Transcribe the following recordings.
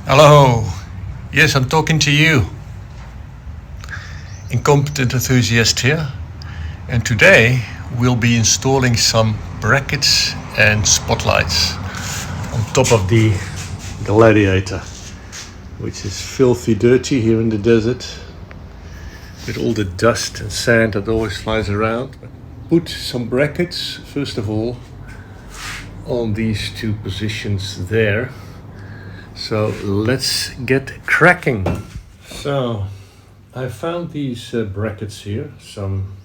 Hello, yes, I'm talking to you. Incompetent enthusiast here, and today we'll be installing some brackets and spotlights on top of the Gladiator, which is filthy dirty here in the desert with all the dust and sand that always flies around. Put some brackets, first of all, on these two positions there. So let's get cracking. So I found these brackets here, some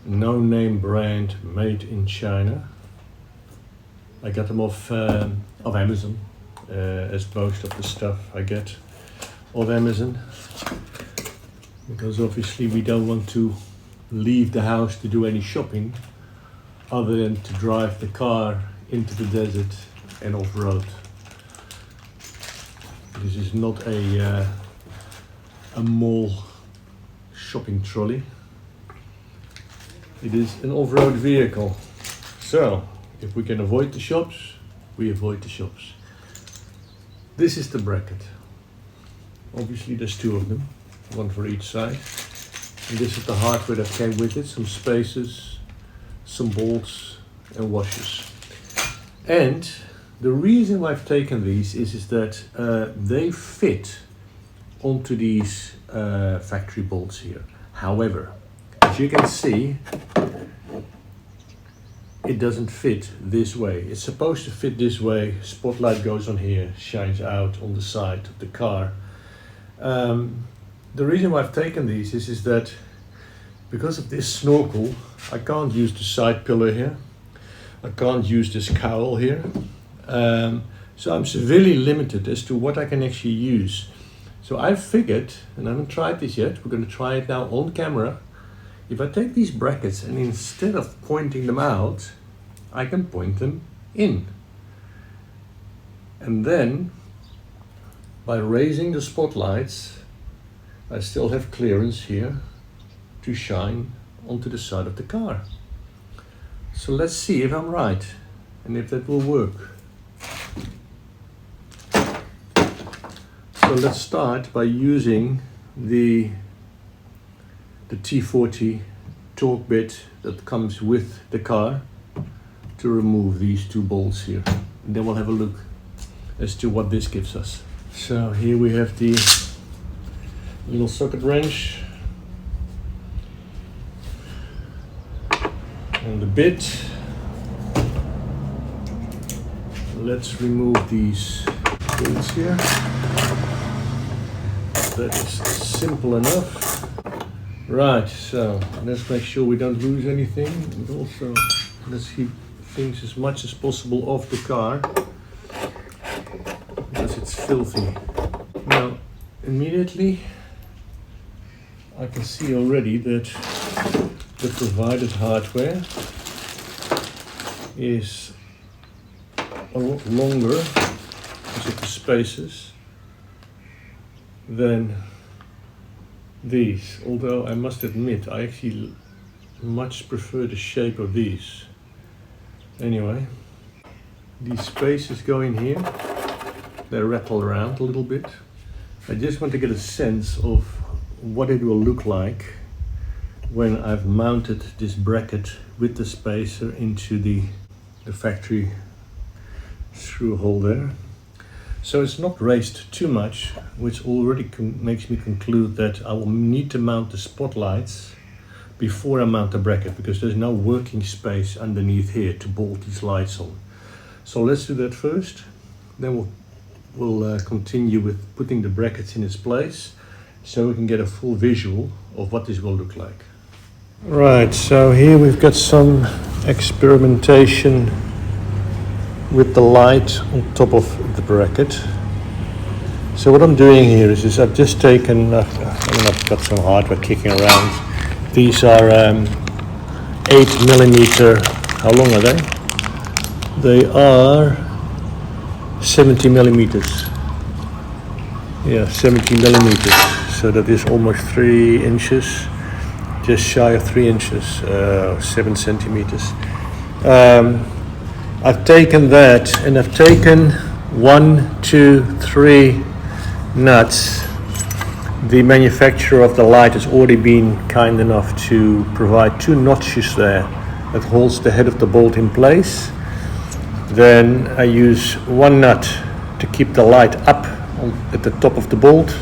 no-name brand made in China. I got them off Amazon, as most of the stuff I get off Amazon, because obviously we don't want to leave the house to do any shopping other than to drive the car into the desert and off-road. This is not a mall shopping trolley. It is an off-road vehicle. So, if we can avoid the shops, we avoid the shops. This is the bracket. Obviously there's two of them, one for each side. And this is the hardware that came with it, some spacers, some bolts and washers. And the reason why I've taken these is that they fit onto these factory bolts here. However, as you can see, it doesn't fit this way. It's supposed to fit this way. Spotlight goes on here, shines out on the side of the car. The reason why I've taken these is that because of this snorkel, I can't use the side pillar here. I can't use this cowl here. So I'm severely limited as to what I can actually use. So I figured, and I haven't tried this yet, we're going to try it now on camera. If I take these brackets and instead of pointing them out, I can point them in. And then, by raising the spotlights, I still have clearance here to shine onto the side of the car. So let's see if I'm right and if that will work. So let's start by using the T40 torque bit that comes with the car to remove these two bolts here. And then we'll have a look as to what this gives us. So here we have the little socket wrench and the bit. Let's remove these bolts here. That is simple enough. Right, so let's make sure we don't lose anything, and also let's keep things as much as possible off the car because it's filthy. Now, immediately I can see already that the provided hardware is a lot longer because of the spacers than these, although I must admit I actually much prefer the shape of these. Anyway, these spacers go in here, they rattle around a little bit. I just want to get a sense of what it will look like when I've mounted this bracket with the spacer into the factory screw hole there. So it's not raised too much, which already makes me conclude that I will need to mount the spotlights before I mount the bracket, because there's no working space underneath here to bolt these lights on. So let's do that first, then we'll continue with putting the brackets in its place so we can get a full visual of what this will look like. Right, so here we've got some experimentation with the light on top of the bracket. So what I'm doing here is I've just taken, I've got some hardware kicking around. These are 8mm, how long are they? They are 70mm. Yeah, 70mm. So that is almost 3 inches, just shy of 3 inches, 7 centimeters. I've taken that and I've taken 1, 2, 3 nuts. The manufacturer of the light has already been kind enough to provide 2 notches there that holds the head of the bolt in place. Then I use 1 nut to keep the light up at the top of the bolt,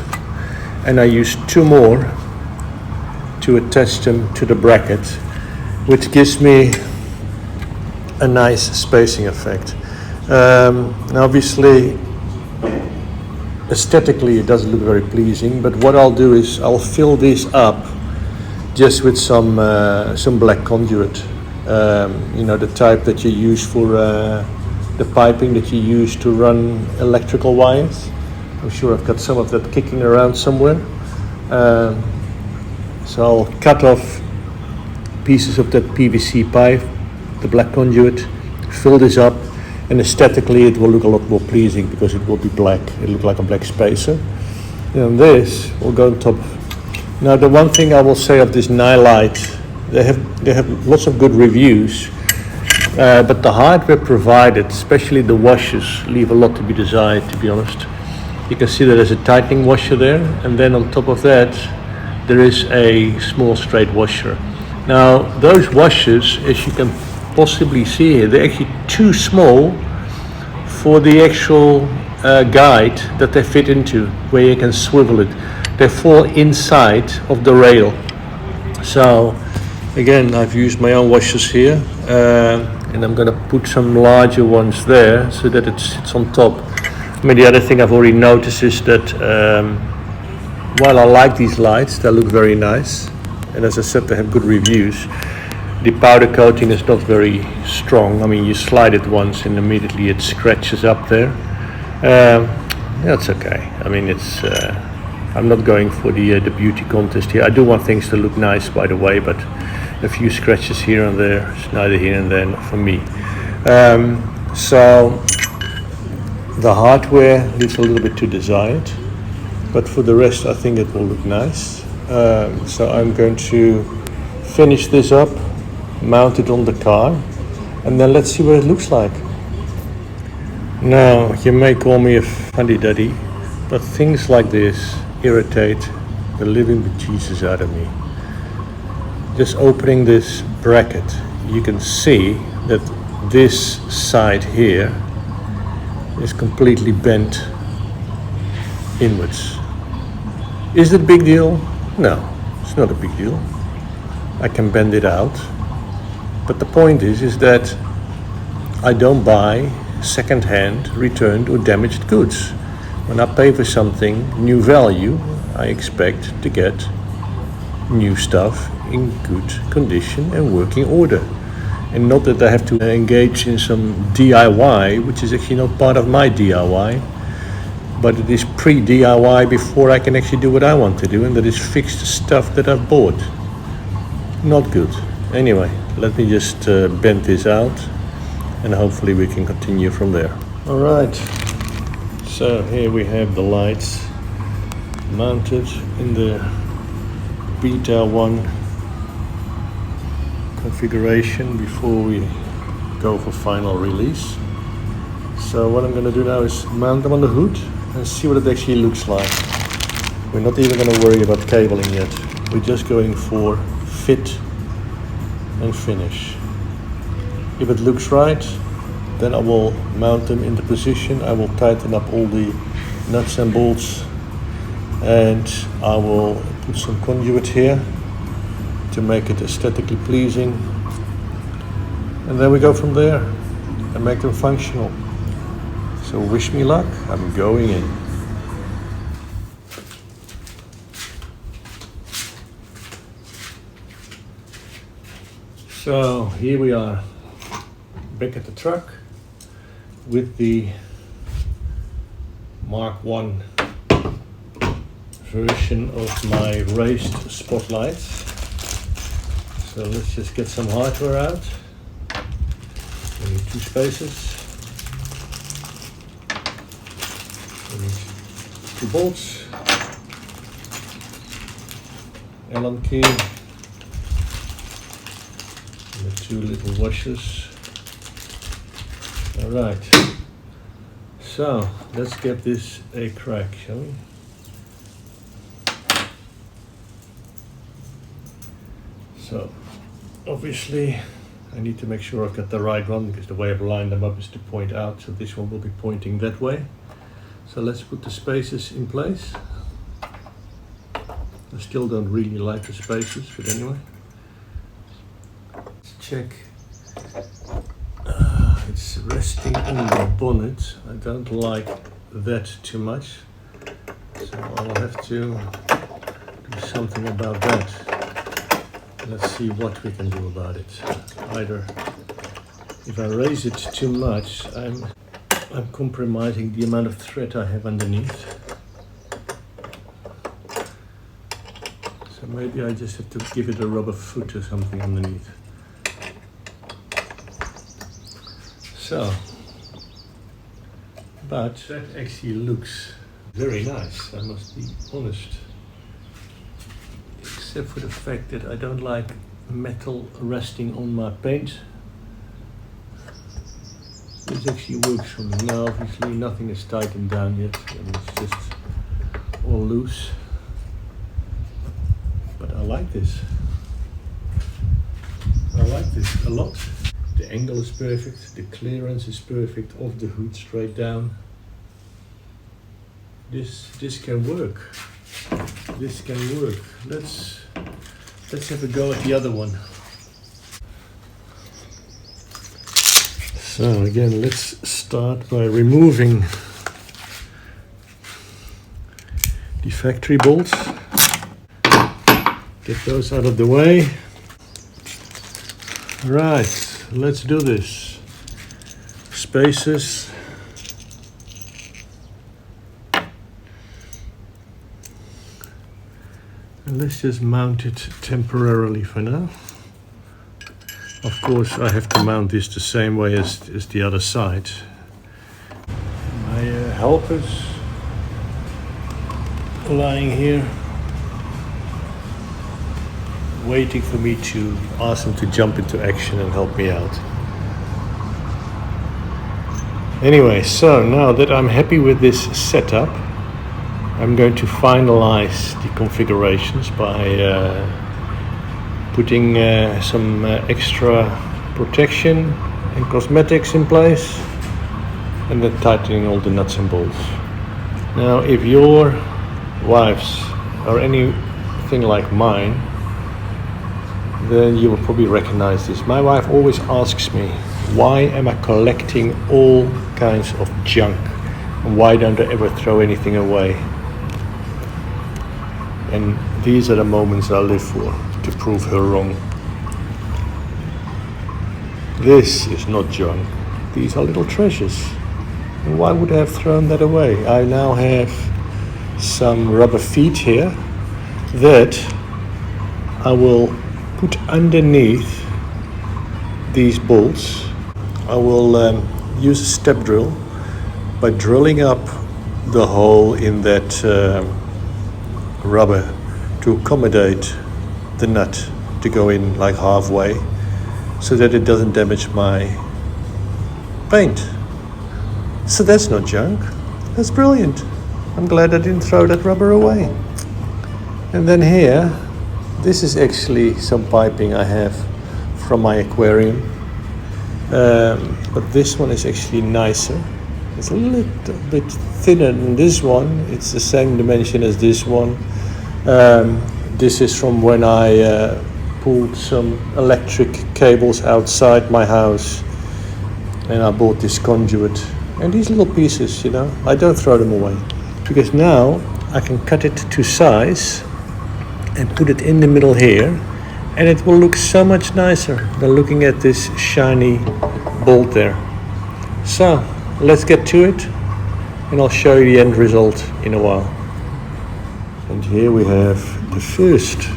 and I use 2 more to attach them to the bracket, which gives me a nice spacing effect. Now obviously aesthetically it doesn't look very pleasing, but what I'll do is I'll fill this up just with some black conduit, you know, the type that you use for the piping that you use to run electrical wires. I'm sure I've got some of that kicking around somewhere. So I'll cut off pieces of that PVC pipe, the black conduit, fill this up, and aesthetically it will look a lot more pleasing because it will be black. It'll look like a black spacer. And this will go on top. Now the one thing I will say of this Nilight, they have lots of good reviews, but the hardware provided, especially the washers, leave a lot to be desired, to be honest. You can see that there's a tightening washer there, and then on top of that there is a small straight washer. Now those washers, as you can possibly see here, they're actually too small for the actual guide that they fit into, where you can swivel it. They fall inside of the rail. So again, I've used my own washers here, and I'm going to put some larger ones there so that it sits on top. I mean, the other thing I've already noticed is that while I like these lights, they look very nice, and as I said, they have good reviews. The powder coating is not very strong. I mean, you slide it once and immediately it scratches up there. That's okay. I mean, it's I'm not going for the beauty contest here. I do want things to look nice, by the way, but a few scratches here and there, it's neither here and there, not for me. So the hardware leaves a little bit to desired, but for the rest I think it will look nice. So I'm going to finish this up, mount it on the car, and then let's see what it looks like. Now, you may call me a fuddy-duddy, but things like this irritate the living bejesus out of me. Just opening this bracket, you can see that this side here is completely bent inwards. Is it a big deal? No, it's not a big deal. I can bend it out. But the point is that I don't buy second-hand, returned or damaged goods. When I pay for something, new value, I expect to get new stuff in good condition and working order. And not that I have to engage in some DIY, which is actually not part of my DIY, but it is pre-DIY before I can actually do what I want to do, and that is fix the stuff that I've bought. Not good. Anyway, let me just bend this out, and hopefully we can continue from there. All right, so here we have the lights mounted in the Beta 1 configuration before we go for final release. So what I'm going to do now is mount them on the hood and see what it actually looks like. We're not even going to worry about cabling yet. We're just going for fit and finish. If it looks right, then I will mount them into position. I will tighten up all the nuts and bolts, and I will put some conduit here to make it aesthetically pleasing, and then we go from there and make them functional. So wish me luck. I'm going in. So here we are, back at the truck with the Mark 1 version of my raised spotlights. So let's just get some hardware out. We need 2 spacers. We need 2 bolts, Allen key, and the 2 little washers. Alright, So let's give this a crack, shall we? So obviously I need to make sure I've got the right one, because the way I've lined them up is to point out, so this one will be pointing that way. So let's put the spaces in place. I still don't really like the spaces, but anyway. Let's check. It's resting on the bonnet. I don't like that too much, so I'll have to do something about that. Let's see what we can do about it. Either if I raise it too much, I'm compromising the amount of thread I have underneath. So maybe I just have to give it a rubber foot or something underneath. So, but that actually looks very nice, I must be honest. Except for the fact that I don't like metal resting on my paint. This actually works for me. Now obviously nothing is tightened down yet, and it's just all loose. But I like this. I like this a lot. The angle is perfect, the clearance is perfect of the hood straight down. This can work. This can work. Let's have a go at the other one. So again, let's start by removing the factory bolts. Get those out of the way. Right, let's do this. Spaces. And let's just mount it temporarily for now. Of course, I have to mount this the same way as the other side. My helpers lying here, waiting for me to ask them to jump into action and help me out. Anyway, so now that I'm happy with this setup, I'm going to finalize the configurations by putting some extra protection and cosmetics in place, and then tightening all the nuts and bolts. Now, if your wives are anything like mine, then you will probably recognize this. My wife always asks me, why am I collecting all kinds of junk? And why don't I ever throw anything away? And these are the moments I live for, to prove her wrong. This is not junk. These are little treasures. And why would I have thrown that away? I now have some rubber feet here that I will put underneath these bolts. I will use a step drill by drilling up the hole in that rubber to accommodate the nut to go in like halfway, so that it doesn't damage my paint. So that's not junk. That's brilliant. I'm glad I didn't throw that rubber away. And then here, this is actually some piping I have from my aquarium, but this one is actually nicer. It's a little bit thinner than this one. It's the same dimension as this one. This is from when I pulled some electric cables outside my house, and I bought this conduit. And these little pieces, you know, I don't throw them away, because now I can cut it to size and put it in the middle here, and it will look so much nicer than looking at this shiny bolt there. So let's get to it, and I'll show you the end result in a while. And here we have the first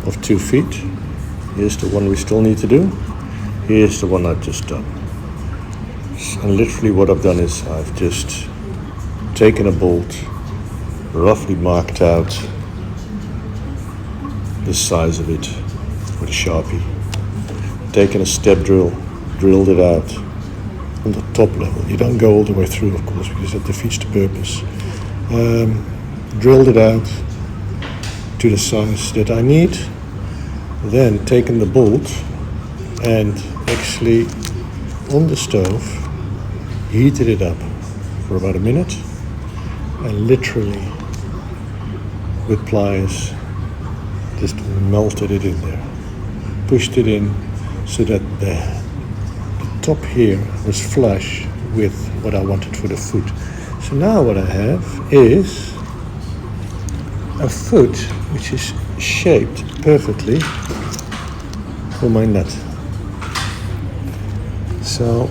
of 2 feet. Here's the one we still need to do. Here's the one I've just done. And literally what I've done is I've just taken a bolt, roughly marked out the size of it with a Sharpie, taken a step drill, drilled it out, on the top level. You don't go all the way through, of course, because that defeats the purpose. Drilled it out to the size that I need, then taken the bolt and actually on the stove heated it up for about a minute and literally with pliers just melted it in there, pushed it in so that the top here was flush with what I wanted for the foot. So now what I have is a foot which is shaped perfectly for my nut. So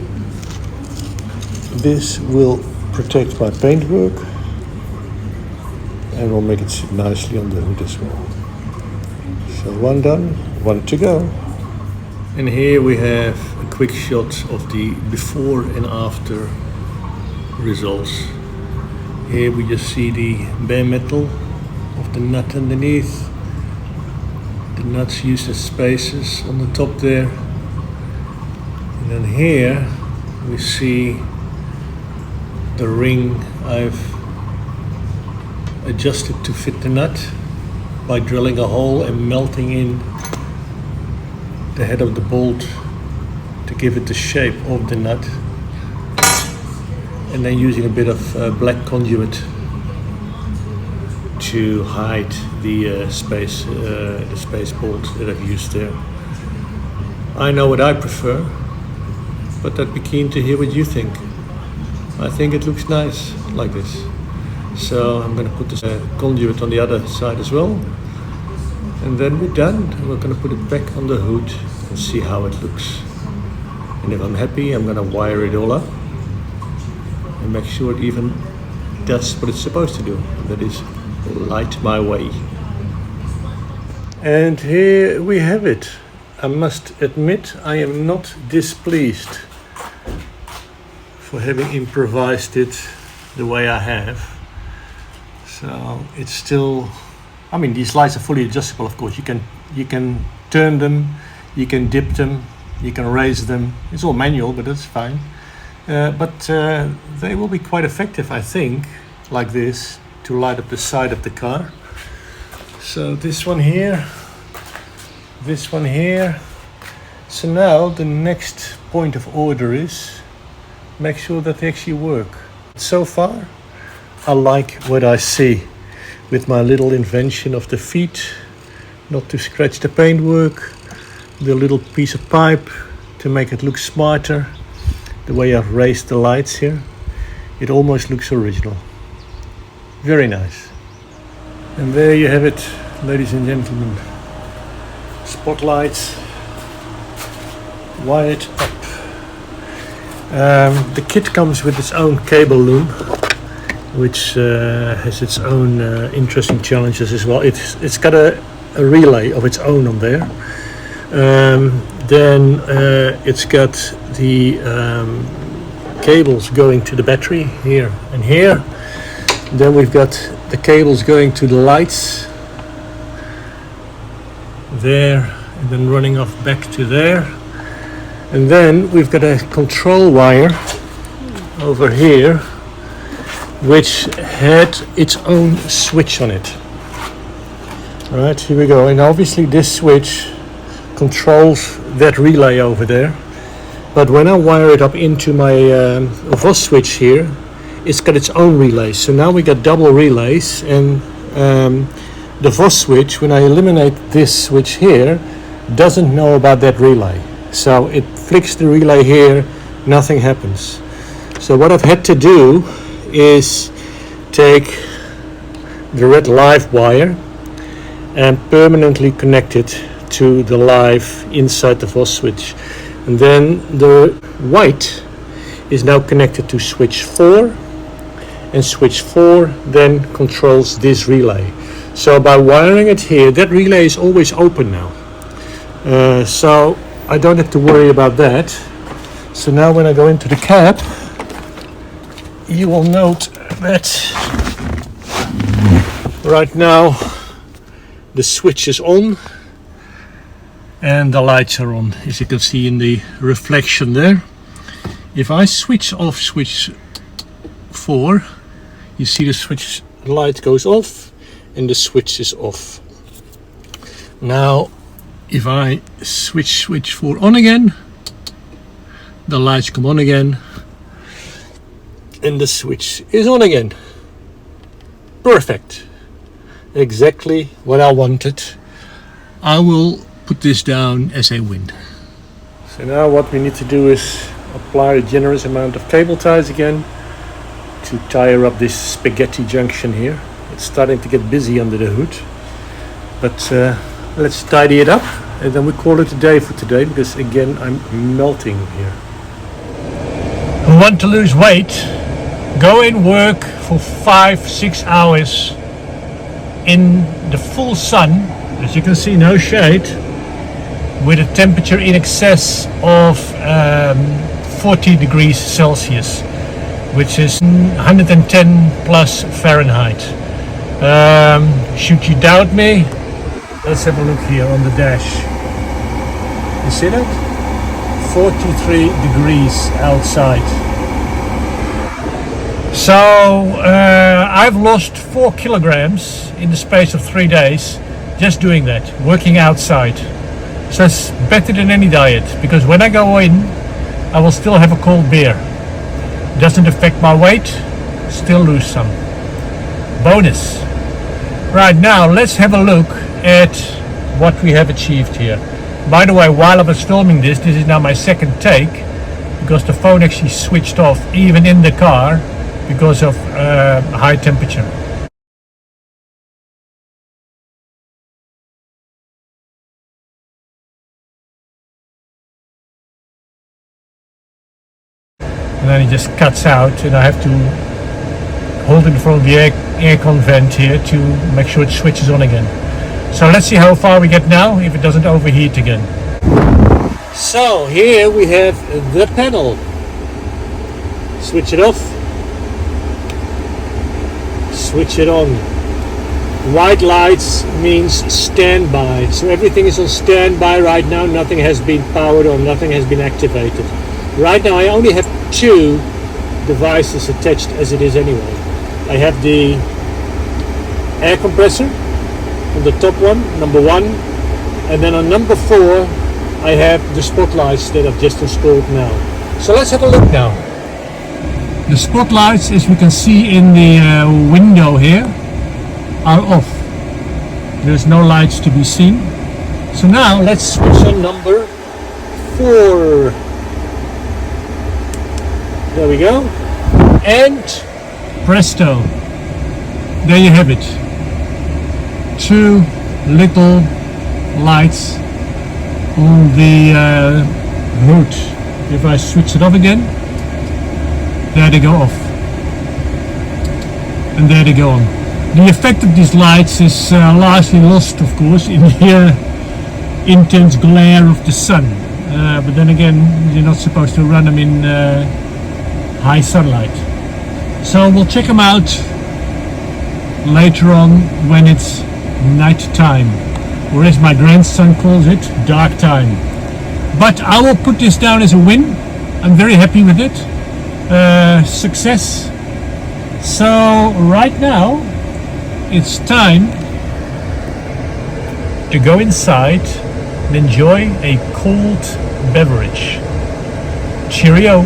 this will protect my paintwork and will make it sit nicely on the hood as well. So one done, one to go. And here we have a quick shot of the before and after results. Here we just see the bare metal of the nut underneath. The nuts used as spacers on the top there. And then here we see the ring I've adjusted to fit the nut by drilling a hole and melting in the head of the bolt to give it the shape of the nut, and then using a bit of black conduit to hide the space bolt that I've used there. I know what I prefer, but I'd be keen to hear what you think. I think it looks nice like this. So I'm going to put this conduit on the other side as well. And then we're done. We're going to put it back on the hood and see how it looks. And if I'm happy, I'm going to wire it all up and make sure it even does what it's supposed to do. That is, light my way. And here we have it. I must admit I am not displeased for having improvised it the way I have. So it's still, I mean, these lights are fully adjustable, of course. You can turn them, you can dip them, you can raise them. It's all manual, but that's fine. But they will be quite effective, I think, like this, to light up the side of the car. So this one here, this one here. So now the next point of order is make sure that they actually work. So far, I like what I see with my little invention of the feet, not to scratch the paintwork, the little piece of pipe to make it look smarter, the way I've raised the lights here. It almost looks original. Very nice. And there you have it, ladies and gentlemen. Spotlights wired up. The kit comes with its own cable loom, which has its own interesting challenges as well. It's got a relay of its own on there. Then it's got the cables going to the battery here and here. Then we've got the cables going to the lights there, and then running off back to there. And then we've got a control wire over here, which had its own switch on it. All right, here we go. And obviously this switch controls that relay over there. But when I wire it up into my Voswitch here, it's got its own relays. So now we got double relays, and the Voswitch, when I eliminate this switch here, doesn't know about that relay. So it flicks the relay here, nothing happens. So what I've had to do is take the red live wire and permanently connect it to the live inside the Voswitch. And then the white is now connected to switch 4, and switch 4 then controls this relay. So by wiring it here, that relay is always open now. So I don't have to worry about that. So now when I go into the cab, you will note that right now the switch is on and the lights are on, as you can see in the reflection there. If I switch off switch 4, you see the switch light goes off and the switch is off. Now if I switch 4 on again, the lights come on again and the switch is on again. Perfect. Exactly what I wanted. I will put this down as a win. So now what we need to do is apply a generous amount of cable ties again to tire up this spaghetti junction here. It's starting to get busy under the hood, but let's tidy it up and then we call it a day for today, because again I'm melting here. Who want to lose weight, go and work for 5-6 hours in the full sun, as you can see, no shade, with a temperature in excess of 40 degrees Celsius, which is 110 plus Fahrenheit. Should you doubt me, let's have a look here on the dash. You see that? 43 degrees outside. So I've lost 4 kilograms in the space of 3 days just doing that, working outside. So it's better than any diet, because when I go in, I will still have a cold beer. Doesn't affect my weight, still lose some. Bonus. Right, now let's have a look at what we have achieved here. By the way, while I was filming this is now my second take, because the phone actually switched off even in the car because of high temperature. And then it just cuts out, and I have to hold in front of the aircon vent here to make sure it switches on again. So let's see how far we get now, if it doesn't overheat again. So here we have the panel. Switch it off. Switch it on. White lights means standby. So everything is on standby right now. Nothing has been powered on, nothing has been activated. Right now I only have 2 devices attached as it is anyway. I have the air compressor on the top one, number 1, and then on number 4 I have the spotlights that I've just installed now. So let's have a look now. The spotlights, as we can see in the window here, are off. There's no lights to be seen. So now let's switch on number 4. There we go. And presto, there you have it. 2 little lights on the hood. If I switch it off again, there they go off. And there they go on. The effect of these lights is largely lost, of course, in the intense glare of the sun. But then again, you're not supposed to run them in high sunlight. So we'll check them out later on when it's night time, or as my grandson calls it, dark time. But I will put this down as a win. I'm very happy with it. Success. So right now it's time to go inside and enjoy a cold beverage. Cheerio.